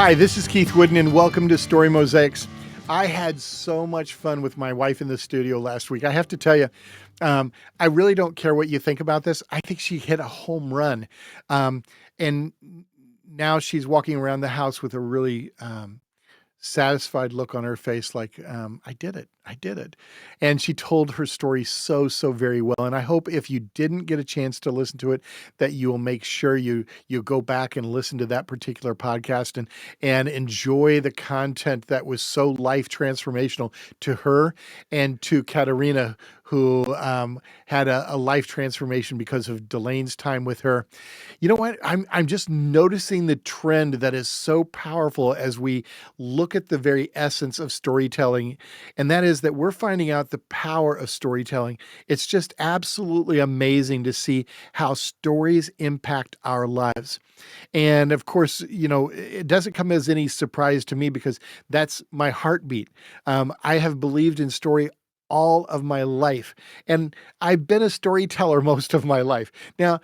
Hi, this is Keith Wooden, and welcome to Story Mosaics. I had so much fun with my wife in the studio last week. I have to tell you, I really don't care what you think about this. I think she hit a home run. And now she's walking around the house with a really satisfied look on her face, like, I did it. I did it. And she told her story so very well. And I hope if you didn't get a chance to listen to it, that you will make sure you go back and listen to that particular podcast and enjoy the content that was so life transformational to her and to Katerina, who had a life transformation because of Delane's time with her. You know what? I'm just noticing the trend that is so powerful as we look at the very essence of storytelling, and that is that we're finding out the power of storytelling. It's just absolutely amazing to see how stories impact our lives. And of course, it doesn't come as any surprise to me because that's my heartbeat. I have believed in story all of my life. And I've been a storyteller most of my life. Now,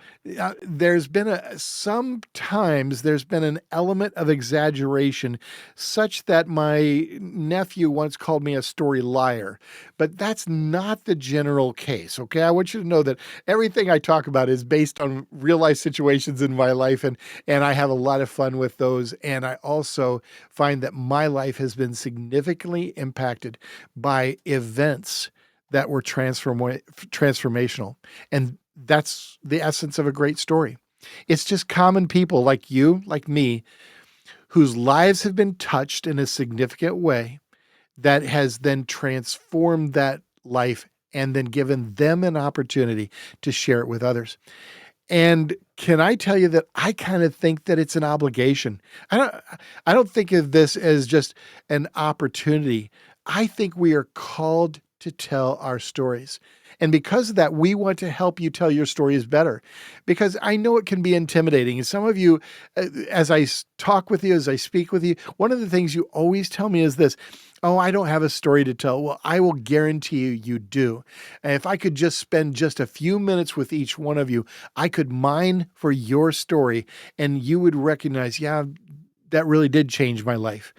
sometimes there's been an element of exaggeration such that my nephew once called me a story liar, but that's not the general case. Okay. I want you to know that everything I talk about is based on real life situations in my life. And I have a lot of fun with those. And I also find that my life has been significantly impacted by events that were transformational. And that's the essence of a great story. It's just common people like you, like me, whose lives have been touched in a significant way that has then transformed that life and then given them an opportunity to share it with others. And can I tell you that I kind of think that it's an obligation. I don't think of this as just an opportunity. I think we are called to tell our stories. And because of that, we want to help you tell your stories better, because I know it can be intimidating. And some of you, as I talk with you, as I speak with you, one of the things you always tell me is this: oh, I don't have a story to tell. Well, I will guarantee you do. And if I could just spend just a few minutes with each one of you, I could mine for your story and you would recognize, yeah, that really did change my life.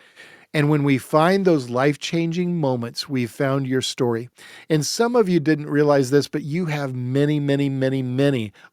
And when we find those life-changing moments, we've found your story. And some of you didn't realize this, but you have many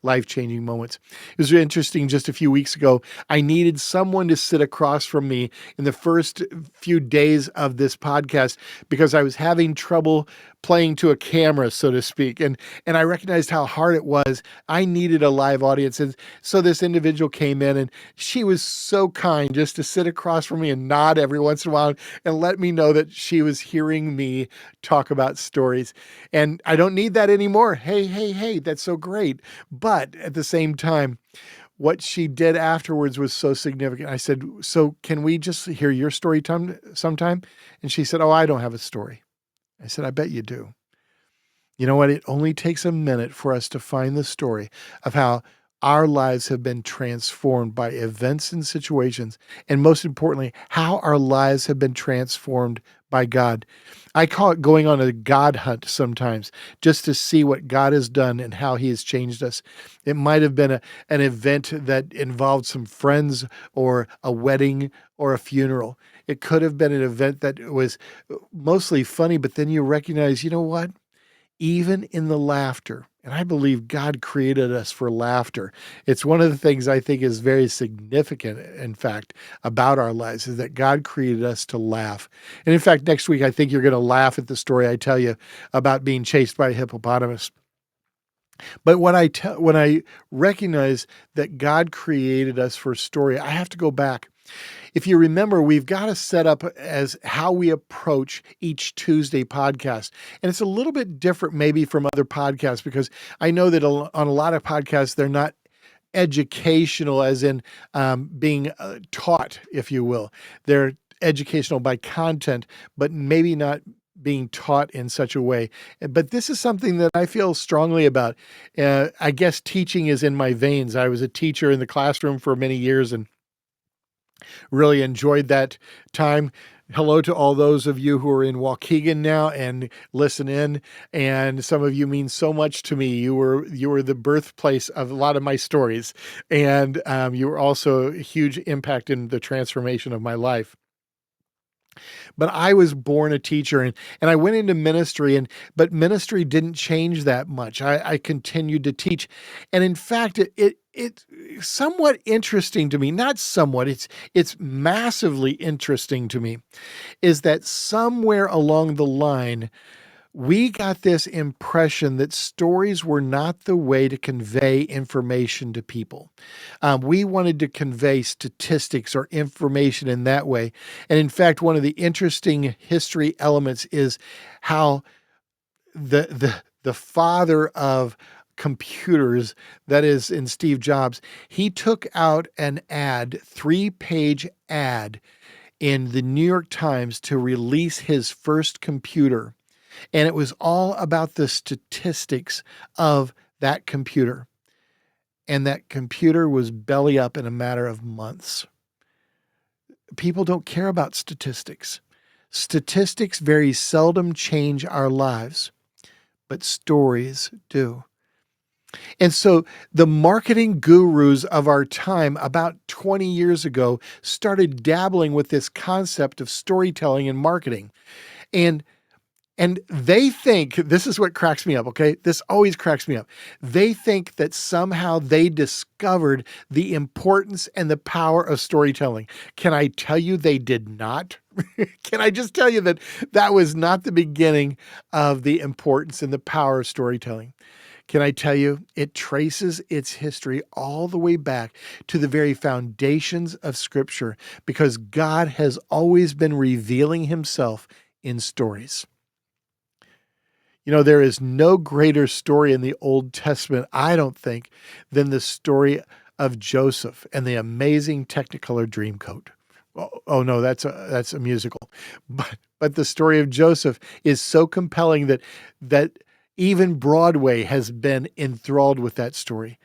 life-changing moments. It was interesting, just a few weeks ago, I needed someone to sit across from me in the first few days of this podcast because I was having trouble playing to a camera, so to speak. And I recognized how hard it was. I needed a live audience. And so this individual came in and she was so kind just to sit across from me and nod every once in a while and let me know that she was hearing me talk about stories. And I don't need that anymore. Hey, that's so great. But at the same time, what she did afterwards was so significant. I said, so can we just hear your story sometime? And she said, oh, I don't have a story. I said, I bet you do. You know what? It only takes a minute for us to find the story of how our lives have been transformed by events and situations, and most importantly, how our lives have been transformed by God. I call it going on a God hunt sometimes, just to see what God has done and how he has changed us. It might have been an event that involved some friends or a wedding or a funeral. It could have been an event that was mostly funny, but then you recognize, you know what? Even in the laughter, and I believe God created us for laughter. It's one of the things I think is very significant, in fact, about our lives, is that God created us to laugh. And in fact, next week, I think you're going to laugh at the story I tell you about being chased by a hippopotamus. But when I recognize that God created us for story, I have to go back. If you remember, we've got to set up as how we approach each Tuesday podcast. And it's a little bit different maybe from other podcasts, because I know that on a lot of podcasts, they're not educational as in being taught, if you will. They're educational by content, but maybe not being taught in such a way. But this is something that I feel strongly about. I guess teaching is in my veins. I was a teacher in the classroom for many years and really enjoyed that time. Hello to all those of you who are in Waukegan now and listen in. And some of you mean so much to me. You were the birthplace of a lot of my stories, and you were also a huge impact in the transformation of my life. But I was born a teacher, and I went into ministry, but ministry didn't change that much. I continued to teach. And in fact, it's somewhat interesting to me, not somewhat, it's massively interesting to me, is that somewhere along the line, we got this impression that stories were not the way to convey information to people. We wanted to convey statistics or information in that way. And in fact, one of the interesting history elements is how the father of computers, that is in Steve Jobs, he took out an ad, 3-page ad in the New York Times to release his first computer. And it was all about the statistics of that computer. And that computer was belly up in a matter of months. People don't care about statistics. Statistics very seldom change our lives, but stories do. And so the marketing gurus of our time about 20 years ago started dabbling with this concept of storytelling and marketing. And they think, this is what cracks me up, okay? This always cracks me up. They think that somehow they discovered the importance and the power of storytelling. Can I tell you they did not? Can I just tell you that that was not the beginning of the importance and the power of storytelling? Can I tell you, it traces its history all the way back to the very foundations of Scripture, because God has always been revealing himself in stories. You know, there is no greater story in the Old Testament, I don't think, than the story of Joseph and the amazing Technicolor Dreamcoat. Oh no, that's a musical. But the story of Joseph is so compelling that even Broadway has been enthralled with that story.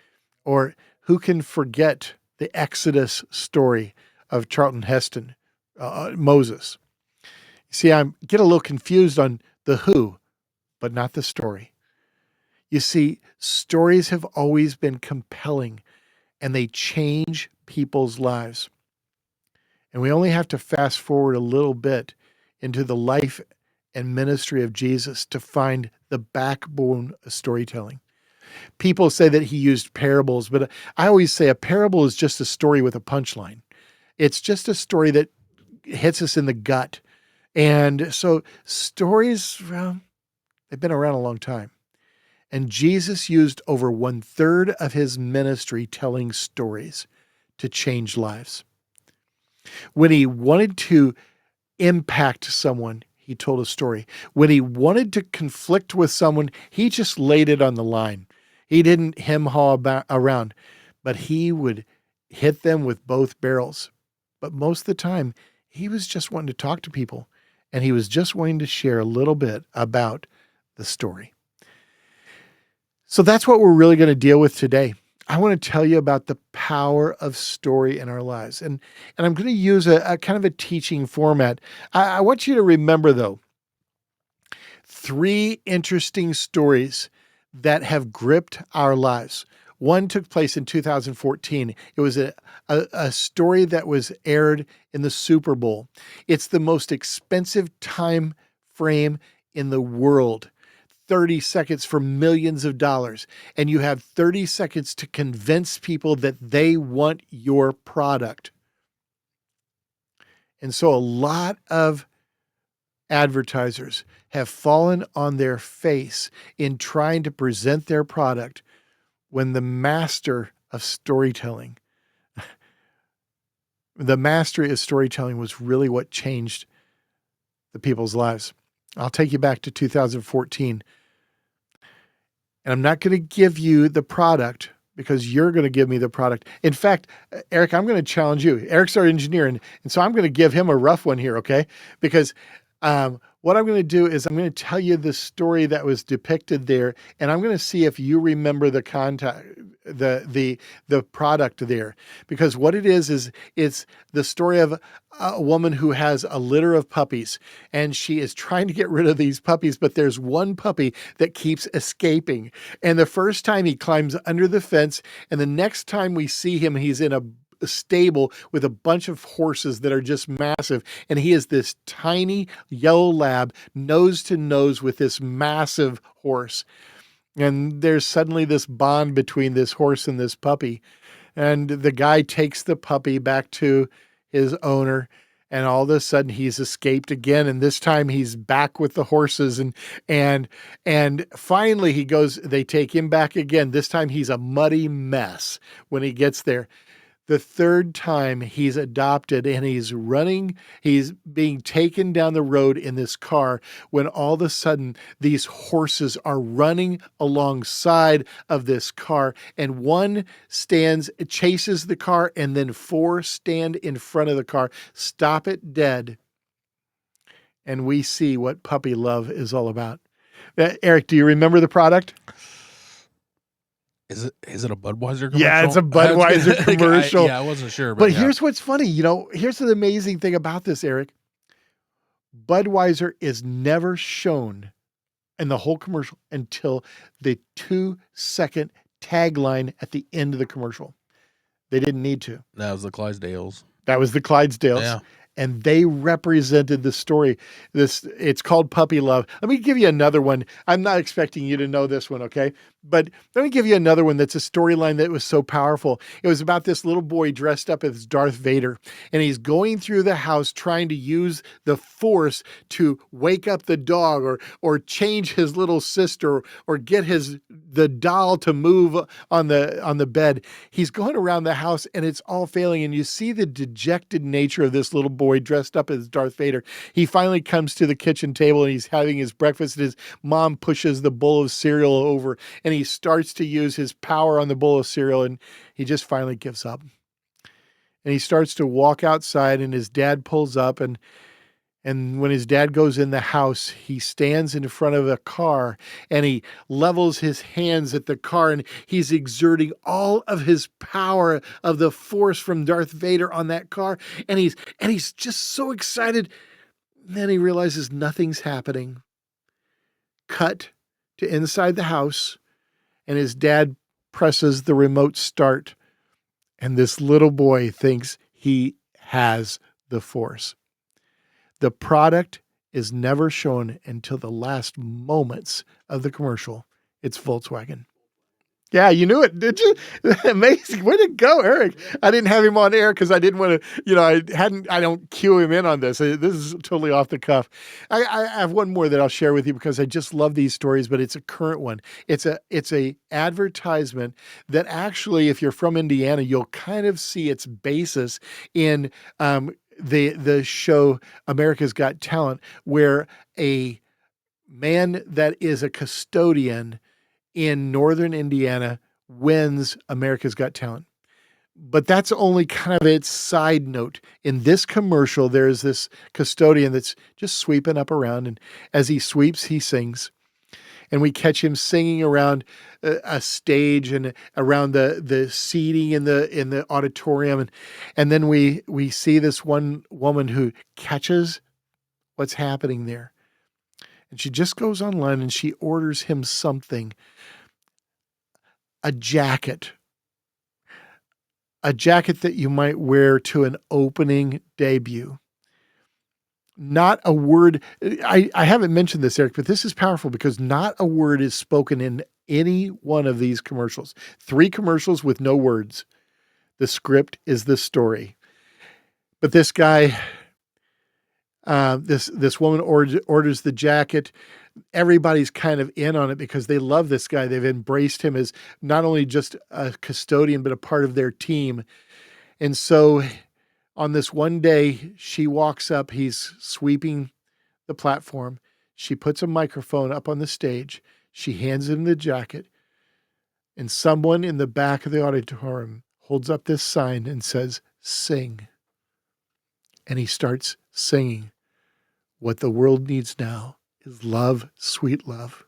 Or who can forget the Exodus story of Charlton Heston, Moses? See, I get a little confused on the who, but not the story. You see, stories have always been compelling, and they change people's lives. And we only have to fast forward a little bit into the life and ministry of Jesus to find the backbone of storytelling. People say that he used parables, but I always say a parable is just a story with a punchline. It's just a story that hits us in the gut. And so stories, well, they've been around a long time. And Jesus used over 1/3 of his ministry telling stories to change lives. When he wanted to impact someone, he told a story. When he wanted to conflict with someone, he just laid it on the line. He didn't hem-haw around, but he would hit them with both barrels. But most of the time, he was just wanting to talk to people, and he was just wanting to share a little bit about the story. So that's what we're really going to deal with today. I want to tell you about the power of story in our lives. And I'm going to use a kind of a teaching format. I want you to remember, though, 3 interesting stories that have gripped our lives. One took place in 2014. It was a story that was aired in the Super Bowl. It's the most expensive time frame in the world. 30 seconds for millions of dollars. And you have 30 seconds to convince people that they want your product. And so a lot of advertisers have fallen on their face in trying to present their product when the master of storytelling, the mastery of storytelling was really what changed the people's lives. I'll take you back to 2014. And I'm not going to give you the product because you're going to give me the product. In fact, Eric, I'm going to challenge you. Eric's our engineer, and so I'm going to give him a rough one here, okay? Because What I'm going to do is I'm going to tell you the story that was depicted there, and I'm going to see if you remember the contact, the product there, because what it is it's the story of a woman who has a litter of puppies, and she is trying to get rid of these puppies, but there's one puppy that keeps escaping, and the first time he climbs under the fence, and the next time we see him, he's in a stable with a bunch of horses that are just massive, and he is this tiny yellow lab nose to nose with this massive horse, and there's suddenly this bond between this horse and this puppy, and the guy takes the puppy back to his owner, and all of a sudden he's escaped again, and this time he's back with the horses, and finally they take him back again. This time he's a muddy mess when he gets there. The third time he's adopted, and he's being taken down the road in this car when all of a sudden these horses are running alongside of this car, and one chases the car, and then four stand in front of the car, stop it dead. And we see what puppy love is all about. Eric, do you remember the product? Is it a Budweiser commercial? Yeah, it's a Budweiser commercial. I wasn't sure. But here's what's funny. Here's the amazing thing about this, Eric. Budweiser is never shown in the whole commercial until the 2-second tagline at the end of the commercial. They didn't need to. That was the Clydesdales. Yeah. And they represented the story. It's called Puppy Love. Let me give you another one. I'm not expecting you to know this one, okay? But let me give you another one that's a storyline that was so powerful. It was about this little boy dressed up as Darth Vader, and he's going through the house trying to use the Force to wake up the dog or change his little sister or get the doll to move on the bed. He's going around the house and it's all failing, and you see the dejected nature of this little boy dressed up as Darth Vader. He finally comes to the kitchen table and he's having his breakfast, and his mom pushes the bowl of cereal over, and he starts to use his power on the bowl of cereal, and he just finally gives up. And he starts to walk outside, and his dad pulls up, and when his dad goes in the house, he stands in front of a car and he levels his hands at the car, and he's exerting all of his power of the Force from Darth Vader on that car. And he's just so excited. And then he realizes nothing's happening. Cut to inside the house, and his dad presses the remote start, and this little boy thinks he has the Force. The product is never shown until the last moments of the commercial. It's Volkswagen. Yeah, you knew it, did you? Amazing. Way to go, Eric. I didn't have him on air because I didn't want to, I don't cue him in on this. This is totally off the cuff. I have one more that I'll share with you because I just love these stories, but it's a current one. It's a advertisement that actually, if you're from Indiana, you'll kind of see its basis in the show America's Got Talent, where a man that is a custodian in northern Indiana wins America's Got Talent. But that's only kind of its side note. In this commercial, there's this custodian that's just sweeping up around, and as he sweeps, he sings. And we catch him singing around a stage and around the seating in the auditorium, and then we see this one woman who catches what's happening there, and she just goes online and she orders him something, a jacket that you might wear to an opening debut. Not a word. I haven't mentioned this, Eric, but this is powerful because not a word is spoken in any one of these commercials. 3 commercials with no words. The script is the story. But this guy, this woman orders the jacket. Everybody's kind of in on it because they love this guy. They've embraced him as not only just a custodian, but a part of their team. And so on this one day, she walks up, he's sweeping the platform. She puts a microphone up on the stage. She hands him the jacket, and someone in the back of the auditorium holds up this sign and says, "Sing." And he starts singing. What the world needs now is love, sweet love.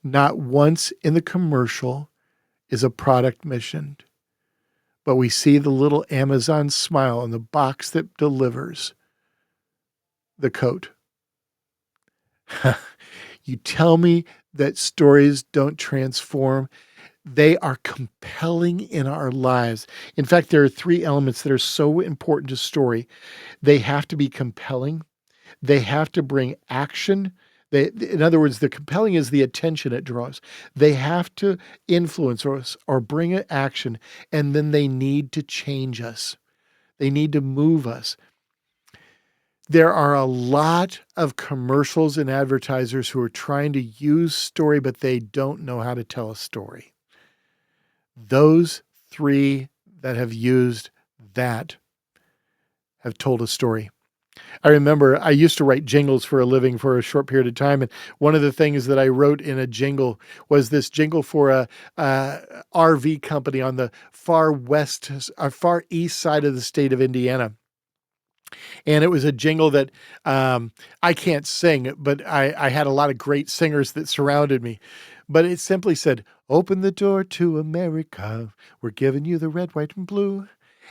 Not once in the commercial is a product mentioned, but we see the little Amazon smile on the box that delivers the coat. You tell me that stories don't transform. They are compelling in our lives. In fact, there are three elements that are so important to story. They have to be compelling. They have to bring action. In other words, the compelling is the attention it draws. They have to influence us or bring an action, and then they need to change us. They need to move us. There are a lot of commercials and advertisers who are trying to use story, but they don't know how to tell a story. Those three that have used that have told a story. I remember I used to write jingles for a living for a short period of time. And one of the things that I wrote in a jingle was this jingle for a RV company on the far east side of the state of Indiana. And it was a jingle that I can't sing, but I had a lot of great singers that surrounded me. But it simply said, "Open the door to America. We're giving you the red, white, and blue."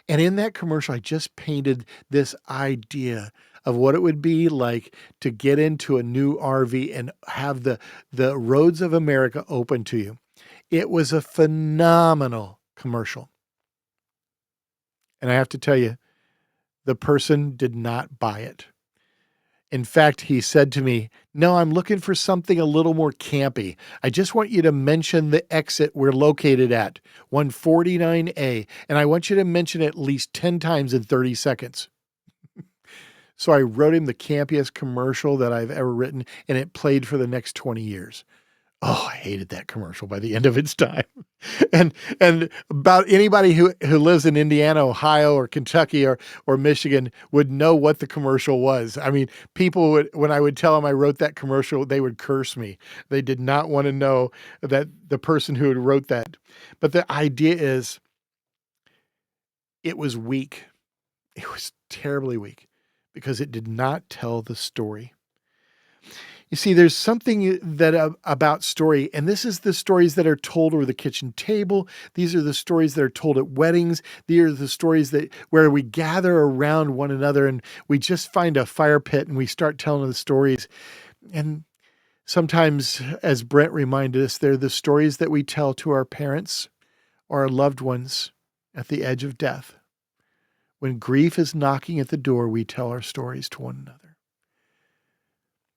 And in that commercial, I just painted this idea of what it would be like to get into a new RV and have the roads of America open to you. It was a phenomenal commercial. And I have to tell you, the person did not buy it. In fact, he said to me, "No, I'm looking for something a little more campy. I just want you to mention the exit we're located at, 149A, and I want you to mention it at least 10 times in 30 seconds." So I wrote him the campiest commercial that I've ever written, and it played for the next 20 years. Oh, I hated that commercial by the end of its time. And about anybody who lives in Indiana, Ohio, or Kentucky or Michigan would know what the commercial was. I mean, people would, when I would tell them I wrote that commercial, they would curse me. They did not want to know that the person who had wrote that. But the idea is it was weak. It was terribly weak because it did not tell the story. You see, there's something that about story, and this is the stories that are told over the kitchen table. These are the stories that are told at weddings. These are the stories that where we gather around one another and we just find a fire pit and we start telling the stories. And sometimes, as Brent reminded us, they're the stories that we tell to our parents or our loved ones at the edge of death. When grief is knocking at the door, we tell our stories to one another.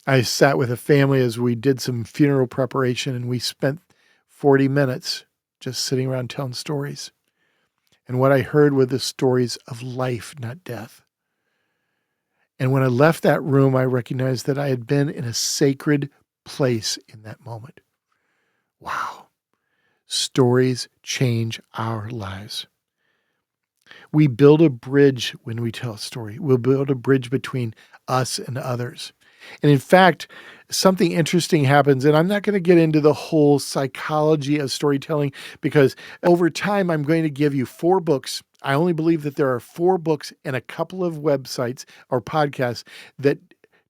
I sat with a family as we did some funeral preparation, and we spent 40 minutes just sitting around telling stories. And what I heard were the stories of life, not death. And when I left that room, I recognized that I had been in a sacred place in that moment. Wow. Stories change our lives. We build a bridge when we tell a story. We'll build a bridge between us and others. And in fact, something interesting happens, and I'm not going to get into the whole psychology of storytelling because over time, I'm going to give you 4 books. I only believe that there are 4 books and a couple of websites or podcasts that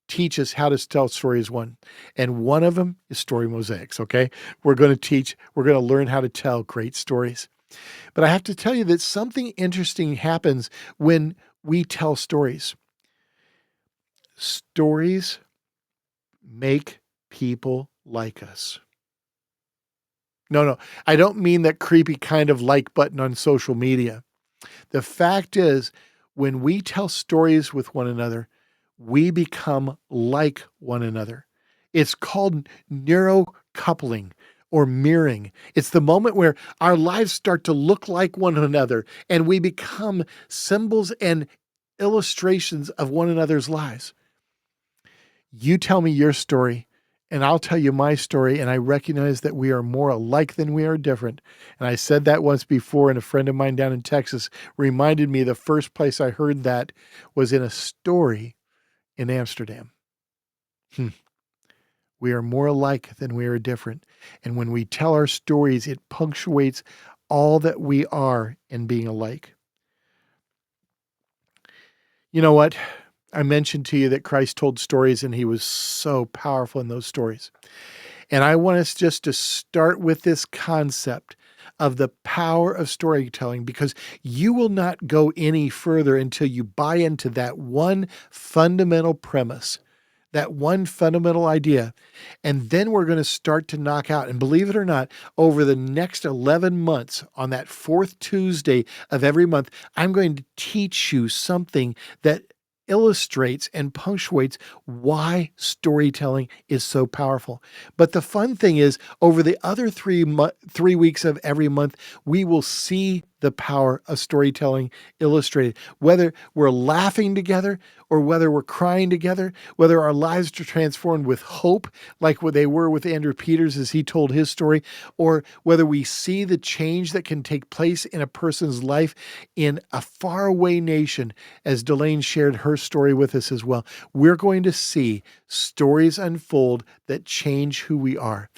teach us how to tell stories one. And one of them is Story Mosaics, okay? We're going to learn how to tell great stories. But I have to tell you that something interesting happens when we tell stories. Stories make people like us. No, I don't mean that creepy kind of like button on social media. The fact is, when we tell stories with one another, we become like one another. It's called neurocoupling or mirroring. It's the moment where our lives start to look like one another and we become symbols and illustrations of one another's lives. You tell me your story, and I'll tell you my story, and I recognize that we are more alike than we are different. And I said that once before, and a friend of mine down in Texas reminded me the first place I heard that was in a story in Amsterdam. We are more alike than we are different. And when we tell our stories, it punctuates all that we are in being alike. You know what? I mentioned to you that Christ told stories and he was so powerful in those stories. And I want us just to start with this concept of the power of storytelling, because you will not go any further until you buy into that one fundamental premise, that one fundamental idea. And then we're going to start to knock out. And believe it or not, over the next 11 months, on that fourth Tuesday of every month, I'm going to teach you something that illustrates and punctuates why storytelling is so powerful. But the fun thing is, over the other 3 weeks of every month, we will see the power of storytelling illustrated. Whether we're laughing together or whether we're crying together, whether our lives are transformed with hope, like what they were with Andrew Peters as he told his story, or whether we see the change that can take place in a person's life in a faraway nation, as Delane shared her story with us as well. We're going to see stories unfold that change who we are.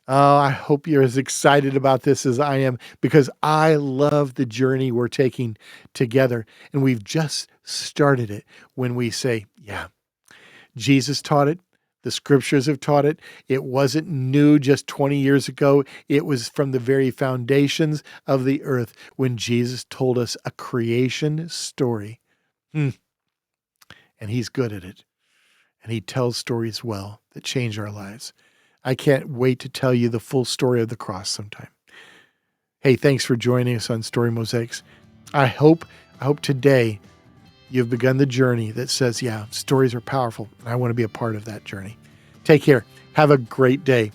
Oh, I hope you're as excited about this as I am, because I love the journey we're taking together. And we've just started it when we say, yeah, Jesus taught it. The scriptures have taught it. It wasn't new just 20 years ago. It was from the very foundations of the earth when Jesus told us a creation story. And he's good at it. And he tells stories well that change our lives. I can't wait to tell you the full story of the cross sometime. Hey, thanks for joining us on Story Mosaics. I hope today you've begun the journey that says, yeah, stories are powerful, and I want to be a part of that journey. Take care. Have a great day.